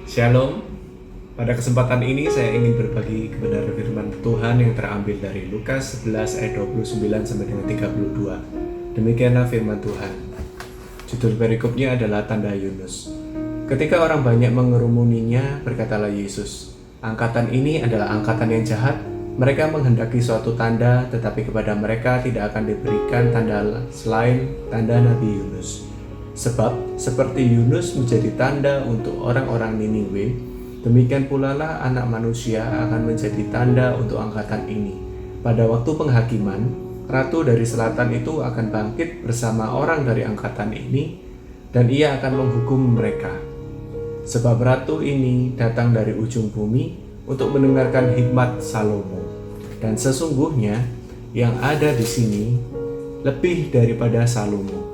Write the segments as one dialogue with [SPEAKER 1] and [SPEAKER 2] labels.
[SPEAKER 1] Shalom. Pada kesempatan ini saya ingin berbagi kebenaran firman Tuhan yang terambil dari Lukas 11 ayat 29 sampai dengan 32. Demikianlah firman Tuhan. Judul perikopnya adalah tanda Yunus. Ketika orang banyak mengerumuninya, berkatalah Yesus, "Angkatan ini adalah angkatan yang jahat. Mereka menghendaki suatu tanda, tetapi kepada mereka tidak akan diberikan tanda selain tanda Nabi Yunus. Sebab seperti Yunus menjadi tanda untuk orang-orang Niniwe, demikian pula lah Anak Manusia akan menjadi tanda untuk angkatan ini. Pada waktu penghakiman, Ratu dari Selatan itu akan bangkit bersama orang dari angkatan ini, dan ia akan menghukum mereka. Sebab Ratu ini datang dari ujung bumi untuk mendengarkan hikmat Salomo. Dan sesungguhnya yang ada di sini lebih daripada Salomo.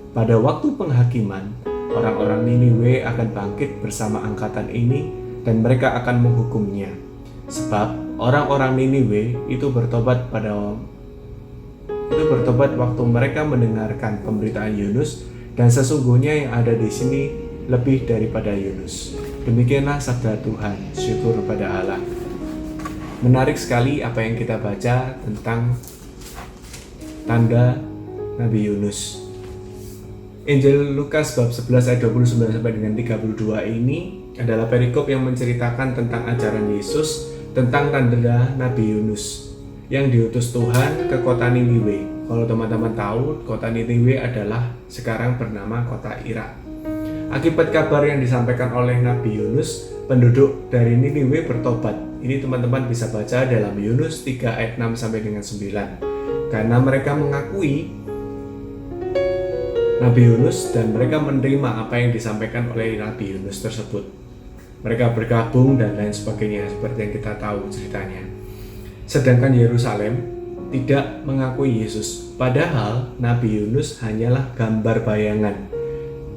[SPEAKER 1] Pada waktu penghakiman, orang-orang Niniwe akan bangkit bersama angkatan ini dan mereka akan menghukumnya. Sebab orang-orang Niniwe itu bertobat waktu mereka mendengarkan pemberitaan Yunus, dan sesungguhnya yang ada di sini lebih daripada Yunus." Demikianlah sabda Tuhan. Syukur pada Allah. Menarik sekali apa yang kita baca tentang tanda Nabi Yunus. Injil Lukas bab 11 ayat 29 sampai dengan 32 ini adalah perikop yang menceritakan tentang ajaran Yesus tentang tanda Nabi Yunus yang diutus Tuhan ke kota Niniwe. Kalau teman-teman tahu, kota Niniwe adalah sekarang bernama kota Irak. Akibat kabar yang disampaikan oleh Nabi Yunus, penduduk dari Niniwe bertobat. Ini teman-teman bisa baca dalam Yunus 3 ayat 6 sampai dengan 9. Karena mereka mengakui Nabi Yunus dan mereka menerima apa yang disampaikan oleh Nabi Yunus tersebut. Mereka bergabung dan lain sebagainya, seperti yang kita tahu ceritanya. Sedangkan Yerusalem tidak mengakui Yesus. Padahal Nabi Yunus hanyalah gambar bayangan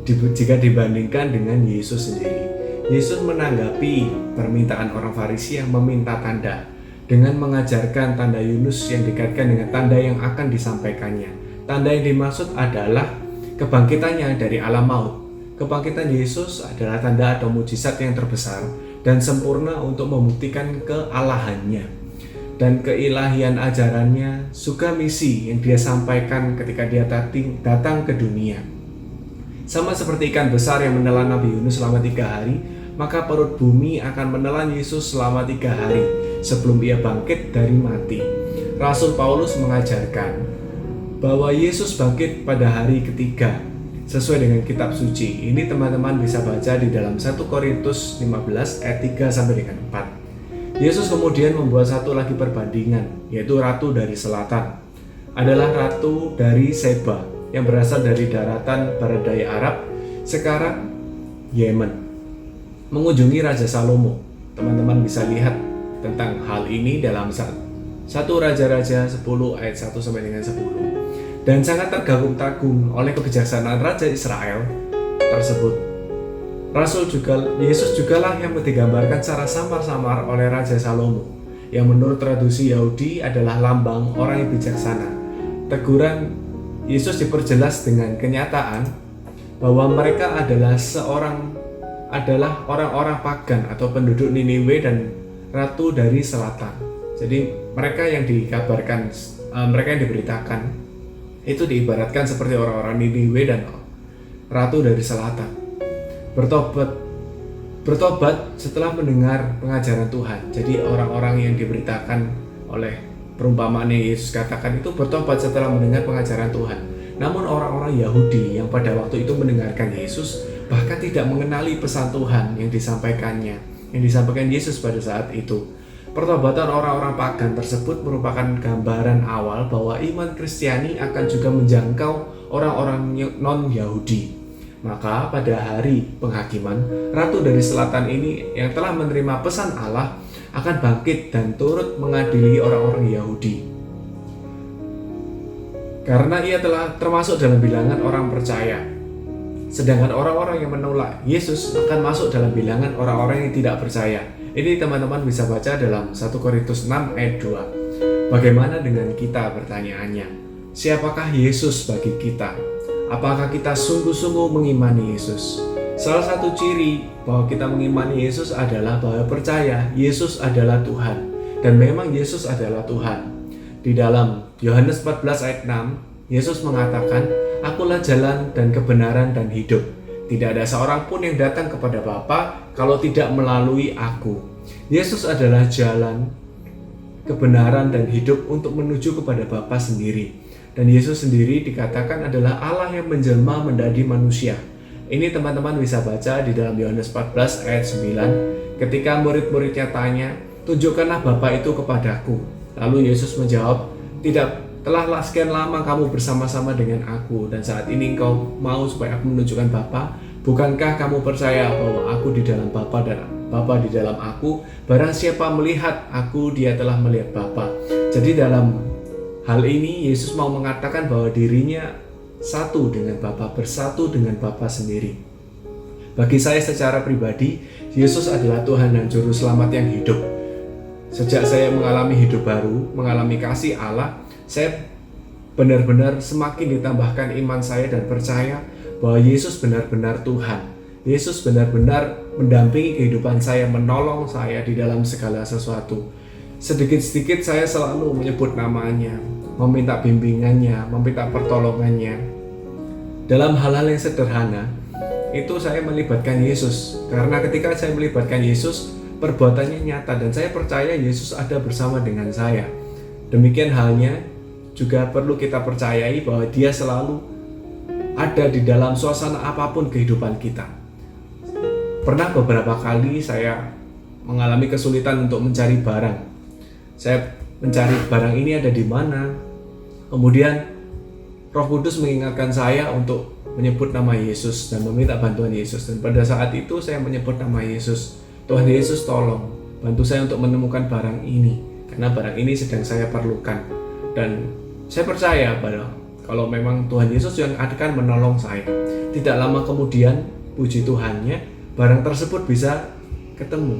[SPEAKER 1] jika dibandingkan dengan Yesus sendiri. Yesus menanggapi permintaan orang Farisi yang meminta tanda dengan mengajarkan tanda Yunus yang dikaitkan dengan tanda yang akan disampaikannya. Tanda yang dimaksud adalah kebangkitannya dari alam maut. Kebangkitan Yesus adalah tanda atau mujizat yang terbesar dan sempurna untuk membuktikan kealahannya dan keilahian ajarannya, juga misi yang dia sampaikan ketika dia datang ke dunia. Sama seperti ikan besar yang menelan Nabi Yunus selama 3 hari, maka perut bumi akan menelan Yesus selama 3 hari sebelum ia bangkit dari mati. Rasul Paulus mengajarkan bahwa Yesus bangkit pada hari ketiga sesuai dengan kitab suci. Ini teman-teman bisa baca di dalam 1 Korintus 15 ayat 3 sampai dengan 4. Yesus kemudian membuat satu lagi perbandingan, yaitu Ratu dari Selatan adalah Ratu dari Seba yang berasal dari daratan barat daya Arab, sekarang Yemen, mengunjungi Raja Salomo. Teman-teman bisa lihat tentang hal ini dalam 1 Raja-Raja 10 ayat 1 sampai dengan 10. Dan sangat terkagum-kagum oleh kebijaksanaan Raja Israel tersebut. Yesus jugalah yang digambarkan secara samar-samar oleh Raja Salomo, yang menurut tradisi Yahudi adalah lambang orang yang bijaksana. Teguran Yesus diperjelas dengan kenyataan bahwa mereka adalah orang-orang pagan atau penduduk Niniwe dan Ratu dari Selatan. Jadi mereka yang dikabarkan, mereka yang diberitakan itu diibaratkan seperti orang-orang Niniwe dan Ratu dari Selatan. Bertobat setelah mendengar pengajaran Tuhan. Jadi orang-orang yang diberitakan oleh perumpamaan yang Yesus katakan itu bertobat setelah mendengar pengajaran Tuhan. Namun orang-orang Yahudi yang pada waktu itu mendengarkan Yesus bahkan tidak mengenali pesan Tuhan yang disampaikan Yesus pada saat itu. Pertobatan orang-orang pagan tersebut merupakan gambaran awal bahwa iman Kristiani akan juga menjangkau orang-orang non-Yahudi. Maka pada hari penghakiman, Ratu dari Selatan ini yang telah menerima pesan Allah akan bangkit dan turut mengadili orang-orang Yahudi. Karena ia telah termasuk dalam bilangan orang percaya. Sedangkan orang-orang yang menolak Yesus akan masuk dalam bilangan orang-orang yang tidak percaya. Ini teman-teman bisa baca dalam 1 Korintus 6 ayat 2. Bagaimana dengan kita, pertanyaannya? Siapakah Yesus bagi kita? Apakah kita sungguh-sungguh mengimani Yesus? Salah satu ciri bahwa kita mengimani Yesus adalah bahwa percaya Yesus adalah Tuhan. Dan memang Yesus adalah Tuhan. Di dalam Yohanes 14 ayat 6, Yesus mengatakan, "Akulah jalan dan kebenaran dan hidup. Tidak ada seorang pun yang datang kepada Bapa kalau tidak melalui aku." Yesus adalah jalan, kebenaran, dan hidup untuk menuju kepada Bapa sendiri. Dan Yesus sendiri dikatakan adalah Allah yang menjelma menjadi manusia. Ini teman-teman bisa baca di dalam Yohanes 14 ayat 9, ketika murid-muridnya tanya, "Tunjukkanlah Bapa itu kepadaku." Lalu Yesus menjawab, telah sekian lama kamu bersama-sama dengan aku, dan saat ini engkau mau supaya aku menunjukkan Bapa? Bukankah kamu percaya bahwa aku di dalam Bapa dan Bapa di dalam aku? Barang siapa melihat aku, dia telah melihat Bapa. Jadi dalam hal ini Yesus mau mengatakan bahwa dirinya satu dengan Bapa, bersatu dengan Bapa sendiri. Bagi saya secara pribadi, Yesus adalah Tuhan dan Juru Selamat yang hidup. Sejak saya mengalami hidup baru, mengalami kasih Allah, saya benar-benar semakin ditambahkan iman saya dan percaya bahwa Yesus benar-benar Tuhan. Yesus benar-benar mendampingi kehidupan saya, menolong saya di dalam segala sesuatu. Sedikit-sedikit saya selalu menyebut namanya, meminta bimbingannya, meminta pertolongannya. Dalam hal-hal yang sederhana, itu saya melibatkan Yesus. Karena ketika saya melibatkan Yesus, perbuatannya nyata dan saya percaya Yesus ada bersama dengan saya. Demikian halnya juga perlu kita percayai bahwa Dia selalu ada di dalam suasana apapun kehidupan kita. Pernah beberapa kali saya mengalami kesulitan untuk mencari barang. Saya mencari barang ini ada di mana. Kemudian Roh Kudus mengingatkan saya untuk menyebut nama Yesus dan meminta bantuan Yesus. Dan pada saat itu saya menyebut nama Yesus. "Tuhan Yesus, tolong bantu saya untuk menemukan barang ini, karena barang ini sedang saya perlukan." Dan saya percaya bahwa kalau memang Tuhan Yesus yang akan menolong saya. Tidak lama kemudian, puji Tuhannya, barang tersebut bisa ketemu.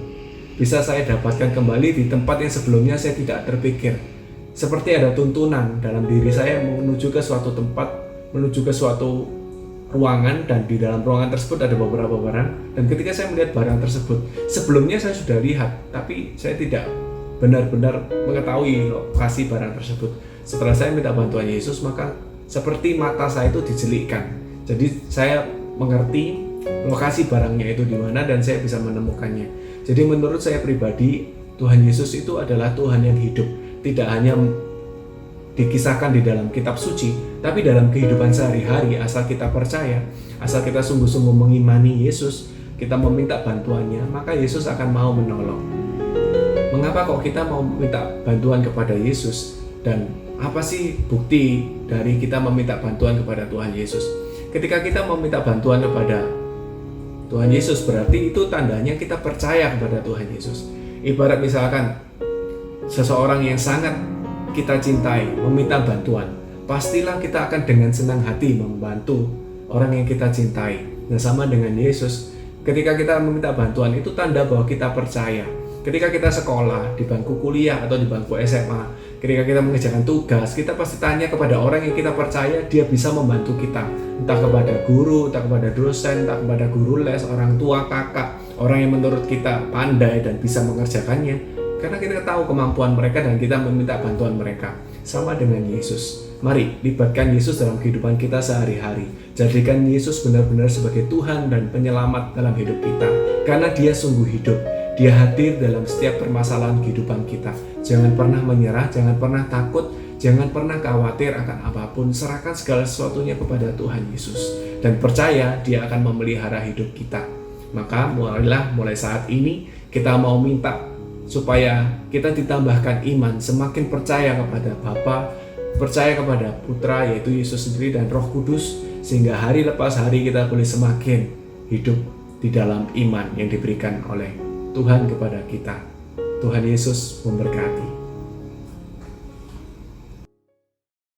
[SPEAKER 1] Bisa saya dapatkan kembali di tempat yang sebelumnya saya tidak terpikir. Seperti ada tuntunan dalam diri saya menuju ke suatu tempat, menuju ke suatu ruangan, dan di dalam ruangan tersebut ada beberapa barang. Dan ketika saya melihat barang tersebut, sebelumnya saya sudah lihat, tapi saya tidak benar-benar mengetahui lokasi barang tersebut. Setelah saya minta bantuan Yesus, maka seperti mata saya itu dijelikkan. Jadi saya mengerti lokasi barangnya itu di mana dan saya bisa menemukannya. Jadi menurut saya pribadi, Tuhan Yesus itu adalah Tuhan yang hidup. Tidak hanya dikisahkan di dalam kitab suci, tapi dalam kehidupan sehari-hari. Asal kita percaya, asal kita sungguh-sungguh mengimani Yesus, kita meminta bantuannya, maka Yesus akan mau menolong. Mengapa kok kita mau minta bantuan kepada Yesus? Dan apa sih bukti dari kita meminta bantuan kepada Tuhan Yesus? Ketika kita meminta bantuan kepada Tuhan Yesus, berarti itu tandanya kita percaya kepada Tuhan Yesus. Ibarat misalkan seseorang yang sangat kita cintai meminta bantuan, pastilah kita akan dengan senang hati membantu orang yang kita cintai. Nah, sama dengan Yesus, ketika kita meminta bantuan itu tanda bahwa kita percaya. Ketika kita sekolah, di bangku kuliah atau di bangku SMA, ketika kita mengerjakan tugas, kita pasti tanya kepada orang yang kita percaya dia bisa membantu kita. Entah kepada guru, entah kepada dosen, entah kepada guru les, orang tua, kakak, orang yang menurut kita pandai dan bisa mengerjakannya. Karena kita tahu kemampuan mereka dan kita meminta bantuan mereka. Sama dengan Yesus. Mari libatkan Yesus dalam kehidupan kita sehari-hari. Jadikan Yesus benar-benar sebagai Tuhan dan penyelamat dalam hidup kita. Karena Dia sungguh hidup. Dia hadir dalam setiap permasalahan kehidupan kita. Jangan pernah menyerah, jangan pernah takut, jangan pernah khawatir akan apapun. Serahkan segala sesuatunya kepada Tuhan Yesus. Dan percaya Dia akan memelihara hidup kita. Maka mulai saat ini kita mau minta supaya kita ditambahkan iman, semakin percaya kepada Bapa, percaya kepada Putra yaitu Yesus sendiri dan Roh Kudus, sehingga hari lepas hari kita boleh semakin hidup di dalam iman yang diberikan oleh Tuhan kepada kita. Tuhan Yesus memberkati.